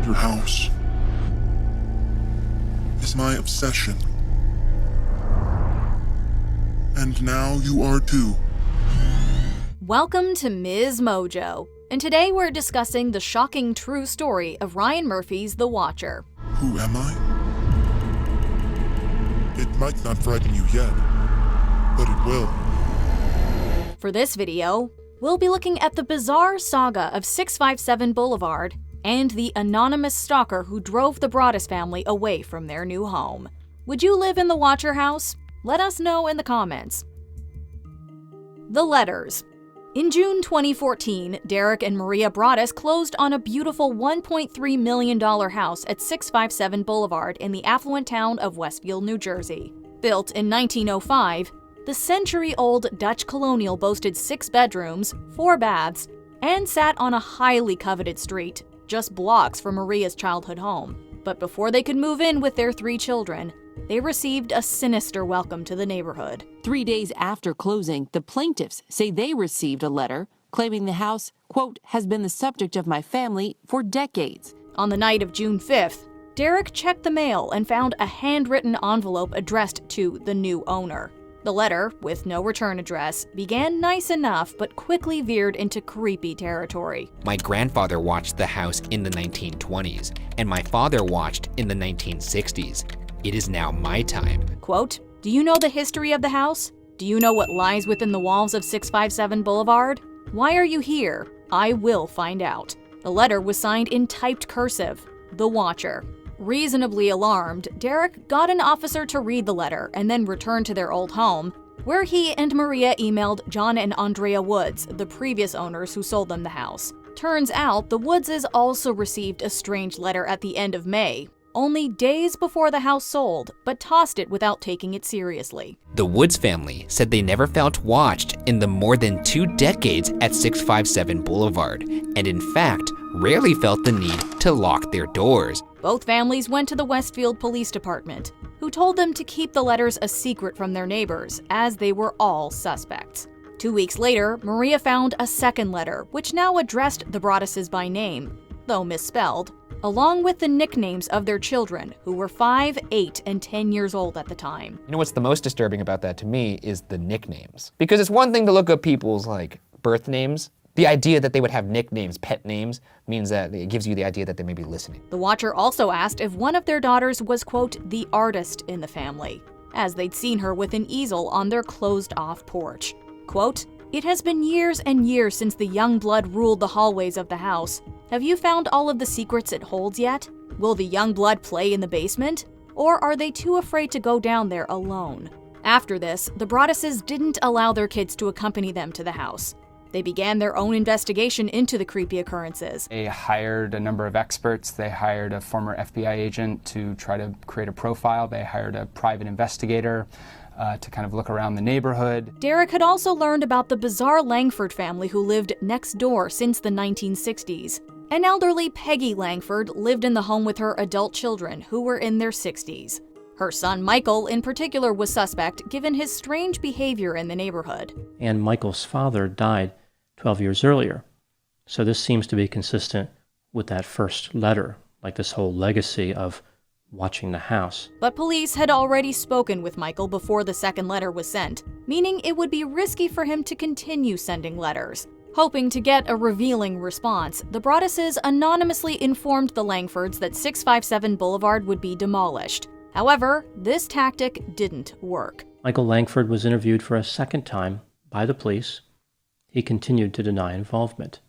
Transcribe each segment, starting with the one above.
Your house is my obsession. And now you are too. Welcome to MsMojo, and today we're discussing the shocking true story of Ryan Murphy's The Watcher. Who am I? It might not frighten you yet, but it will. For this video, we'll be looking at the bizarre saga of 657 Boulevard and the anonymous stalker who drove the Broaddus family away from their new home. Would you live in the Watcher house? Let us know in the comments. The letters. In June 2014, Derek and Maria Broaddus closed on a beautiful $1.3 million house at 657 Boulevard in the affluent town of Westfield, New Jersey. Built in 1905, the century-old Dutch colonial boasted 6 bedrooms, 4 baths, and sat on a highly coveted street, just blocks from Maria's childhood home. But before they could move in with their 3 children, they received a sinister welcome to the neighborhood. 3 days after closing, the plaintiffs say they received a letter claiming the house, quote, has been the subject of my family for decades. On the night of June 5th, Derek checked the mail and found a handwritten envelope addressed to the new owner. The letter, with no return address, began nice enough but quickly veered into creepy territory. My grandfather watched the house in the 1920s, and my father watched in the 1960s. It is now my time. Quote, do you know the history of the house? Do you know what lies within the walls of 657 Boulevard? Why are you here? I will find out. The letter was signed in typed cursive, The Watcher. Reasonably alarmed, Derek got an officer to read the letter and then returned to their old home, where he and Maria emailed John and Andrea Woods, the previous owners who sold them the house. Turns out the Woodses also received a strange letter at the end of May, only days before the house sold, but tossed it without taking it seriously. The Woods family said they never felt watched in the more than 2 decades at 657 Boulevard, and in fact, rarely felt the need to lock their doors. Both families went to the Westfield Police Department, who told them to keep the letters a secret from their neighbors, as they were all suspects. 2 weeks later, Maria found a second letter, which now addressed the Broadduses by name, though misspelled, along with the nicknames of their children, who were 5, 8, and 10 years old at the time. You know what's the most disturbing about that to me is the nicknames. Because it's one thing to look up people's birth names. The idea that they would have nicknames, pet names, means that it gives you the idea that they may be listening. The Watcher also asked if one of their daughters was, quote, the artist in the family, as they'd seen her with an easel on their closed-off porch. Quote, it has been years and years since the young blood ruled the hallways of the house. Have you found all of the secrets it holds yet? Will the young blood play in the basement? Or are they too afraid to go down there alone? After this, the Broadduses didn't allow their kids to accompany them to the house. They began their own investigation into the creepy occurrences. They hired a number of experts. They hired a former FBI agent to try to create a profile. They hired a private investigator to kind of look around the neighborhood. Derek had also learned about the bizarre Langford family who lived next door since the 1960s. An elderly Peggy Langford lived in the home with her adult children who were in their 60s. Her son Michael in particular was suspect given his strange behavior in the neighborhood. And Michael's father died 12 years earlier. So this seems to be consistent with that first letter, like this whole legacy of watching the house. But police had already spoken with Michael before the second letter was sent, meaning it would be risky for him to continue sending letters. Hoping to get a revealing response, the Broadduses anonymously informed the Langfords that 657 Boulevard would be demolished. However, this tactic didn't work. Michael Langford was interviewed for a second time by the police. He continued to deny involvement.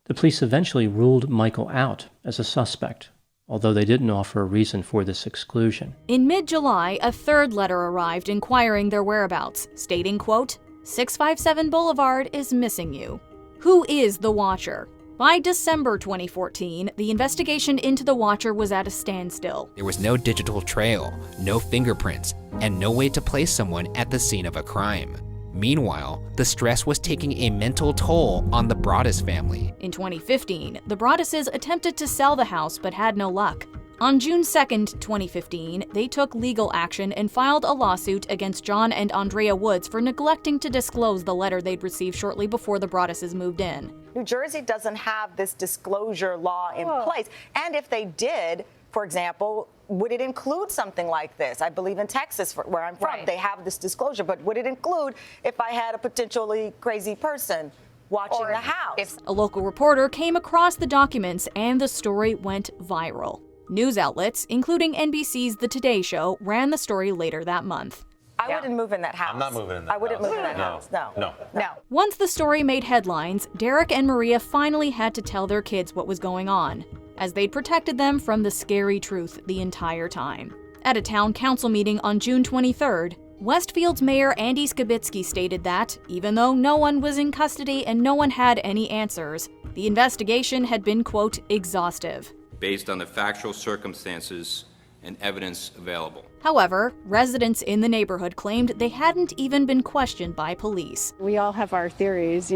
The police eventually ruled Michael out as a suspect, although they didn't offer a reason for this exclusion. In mid-July, a third letter arrived inquiring their whereabouts, stating, quote, 657 Boulevard is missing you. Who is the Watcher? By December 2014, the investigation into the Watcher was at a standstill. There was no digital trail, no fingerprints, and no way to place someone at the scene of a crime. Meanwhile, the stress was taking a mental toll on the Broaddus family. In 2015, the Broadduses attempted to sell the house but had no luck. On June 2, 2015, they took legal action and filed a lawsuit against John and Andrea Woods for neglecting to disclose the letter they'd received shortly before the Broadduses moved in. New Jersey doesn't have this disclosure law in place. And if they did, for example, would it include something like this? I believe in Texas, where I'm from, they have this disclosure, but would it include if I had a potentially crazy person watching the house? A local reporter came across the documents and the story went viral. News outlets, including NBC's The Today Show, ran the story later that month. I wouldn't move in that house. I'm not moving in that house. I wouldn't move in that house. No. Once the story made headlines, Derek and Maria finally had to tell their kids what was going on, as they'd protected them from the scary truth the entire time. At a town council meeting on June 23rd, Westfield's Mayor Andy Skibitsky stated that, even though no one was in custody and no one had any answers, the investigation had been, quote, exhaustive, based on the factual circumstances and evidence available. However, residents in the neighborhood claimed they hadn't even been questioned by police. We all have our theories,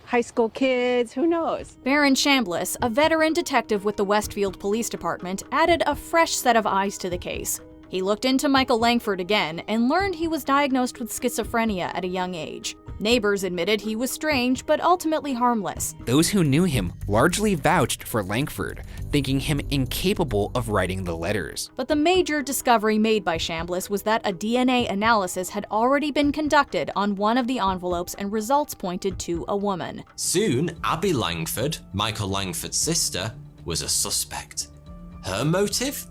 high school kids, who knows? Baron Chambliss, a veteran detective with the Westfield Police Department, added a fresh set of eyes to the case. He looked into Michael Langford again and learned he was diagnosed with schizophrenia at a young age. Neighbors admitted he was strange, but ultimately harmless. Those who knew him largely vouched for Langford, thinking him incapable of writing the letters. But the major discovery made by Chambliss was that a DNA analysis had already been conducted on one of the envelopes and results pointed to a woman. Soon, Abby Langford, Michael Langford's sister, was a suspect. Her motive?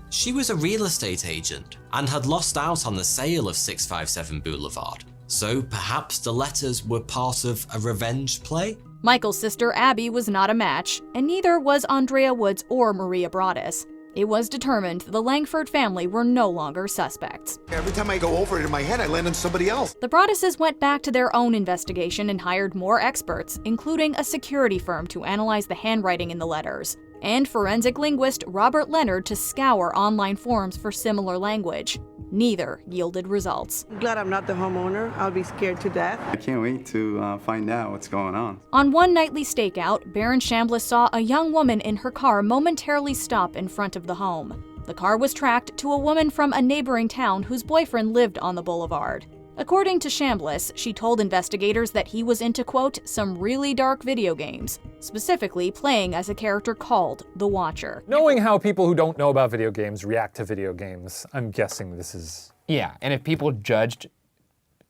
She was a real estate agent and had lost out on the sale of 657 Boulevard. So perhaps the letters were part of a revenge play? Michael's sister Abby was not a match, and neither was Andrea Woods or Maria Broaddus. It was determined the Langford family were no longer suspects. Every time I go over it in my head, I land on somebody else. The Broadduses went back to their own investigation and hired more experts, including a security firm to analyze the handwriting in the letters, and forensic linguist Robert Leonard to scour online forums for similar language. Neither yielded results. I'm glad I'm not the homeowner. I'll be scared to death. I can't wait to find out what's going on. On one nightly stakeout, Baron Chambliss saw a young woman in her car momentarily stop in front of the home. The car was tracked to a woman from a neighboring town whose boyfriend lived on the boulevard. According to Chambliss, she told investigators that he was into, quote, some really dark video games, specifically playing as a character called the Watcher. Knowing how people who don't know about video games react to video games, I'm guessing this is... Yeah, and if people judged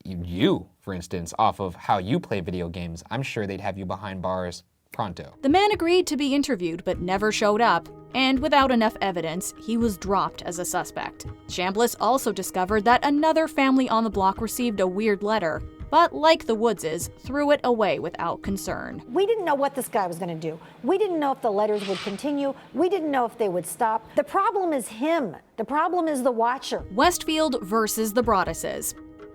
you, for instance, off of how you play video games, I'm sure they'd have you behind bars pronto. The man agreed to be interviewed but never showed up, and without enough evidence, he was dropped as a suspect. Chambliss also discovered that another family on the block received a weird letter, but like the Woodses, threw it away without concern. We didn't know what this guy was going to do. We didn't know if the letters would continue. We didn't know if they would stop. The problem is him. The problem is the Watcher. Westfield versus the Broadduses.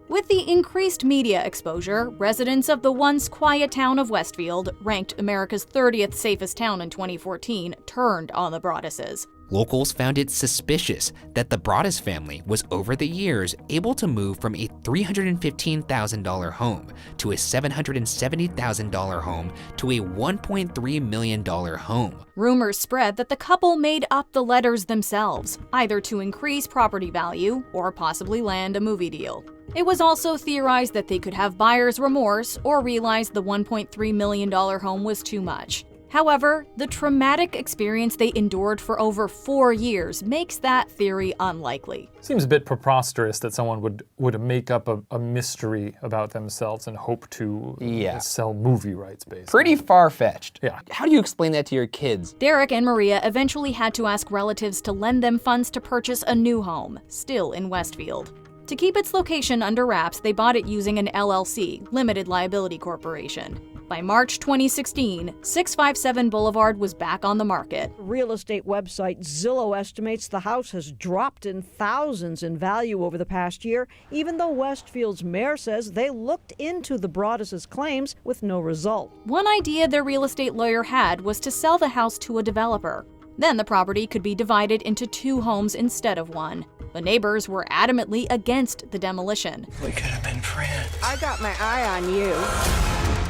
With the increased media exposure, residents of the once quiet town of Westfield, ranked America's 30th safest town in 2014, turned on the Broadduses. Locals found it suspicious that the Broaddus family was over the years able to move from a $315,000 home to a $770,000 home to a $1.3 million home. Rumors spread that the couple made up the letters themselves, either to increase property value or possibly land a movie deal. It was also theorized that they could have buyer's remorse or realize the $1.3 million home was too much. However, the traumatic experience they endured for over 4 years makes that theory unlikely. Seems a bit preposterous that someone would make up a mystery about themselves and hope to sell movie rights, basically. Pretty far-fetched. Yeah. How do you explain that to your kids? Derek and Maria eventually had to ask relatives to lend them funds to purchase a new home, still in Westfield. To keep its location under wraps, they bought it using an LLC, Limited Liability Corporation. By March 2016, 657 Boulevard was back on the market. Real estate website Zillow estimates the house has dropped in thousands in value over the past year, even though Westfield's mayor says they looked into the Broadduses' claims with no result. One idea their real estate lawyer had was to sell the house to a developer. Then the property could be divided into 2 homes instead of 1. The neighbors were adamantly against the demolition. We could have been friends. I got my eye on you.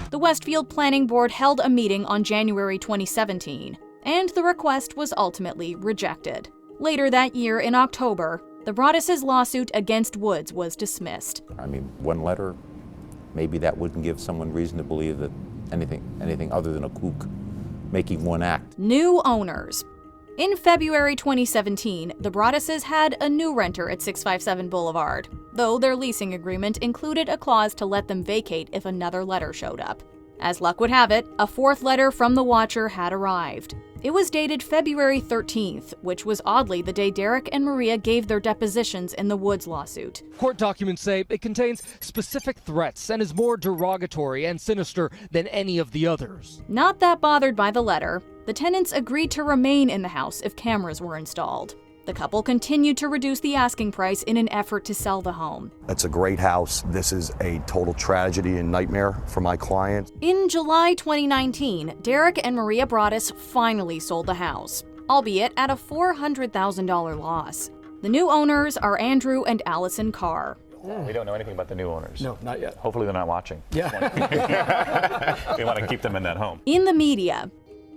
The Westfield Planning Board held a meeting on January 2017. and the request was ultimately rejected. Later that year, in October, the Broadduses' lawsuit against Woods was dismissed. I mean, one letter, maybe that wouldn't give someone reason to believe that anything other than a kook making one act. New owners. In February 2017, the Broadduses had a new renter at 657 Boulevard, though their leasing agreement included a clause to let them vacate if another letter showed up. As luck would have it, a fourth letter from the Watcher had arrived. It was dated February 13th, which was oddly the day Derek and Maria gave their depositions in the Woods lawsuit. Court documents say it contains specific threats and is more derogatory and sinister than any of the others. Not that bothered by the letter, the tenants agreed to remain in the house if cameras were installed. The couple continued to reduce the asking price in an effort to sell the home. It's a great house. This is a total tragedy and nightmare for my client. In July 2019, Derek and Maria Broaddus finally sold the house, albeit at a $400,000 loss. The new owners are Andrew and Allison Carr. We don't know anything about the new owners. No, not yet. Hopefully they're not watching. Yeah. We want to keep them in that home. In the media,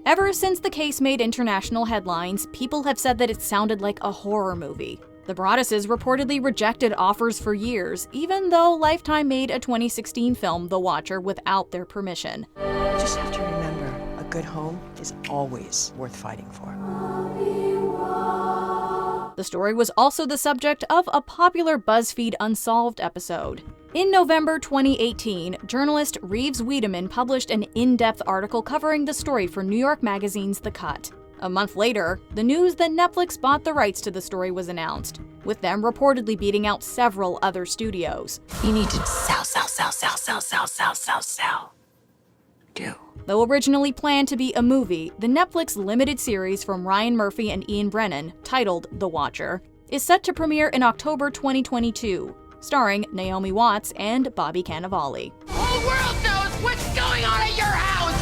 ever since the case made international headlines, people have said that it sounded like a horror movie. The Broadduses reportedly rejected offers for years, even though Lifetime made a 2016 film, The Watcher, without their permission. You just have to remember, a good home is always worth fighting for. The story was also the subject of a popular BuzzFeed Unsolved episode. In November 2018, journalist Reeves Wiedemann published an in-depth article covering the story for New York Magazine's The Cut. A month later, the news that Netflix bought the rights to the story was announced, with them reportedly beating out several other studios. You need to sell. Do. Though originally planned to be a movie, the Netflix limited series from Ryan Murphy and Ian Brennan, titled The Watcher, is set to premiere in October 2022, starring Naomi Watts and Bobby Cannavale. The whole world knows what's going on at your house!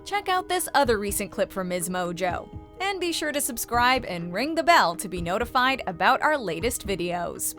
Check out this other recent clip from MsMojo, and be sure to subscribe and ring the bell to be notified about our latest videos.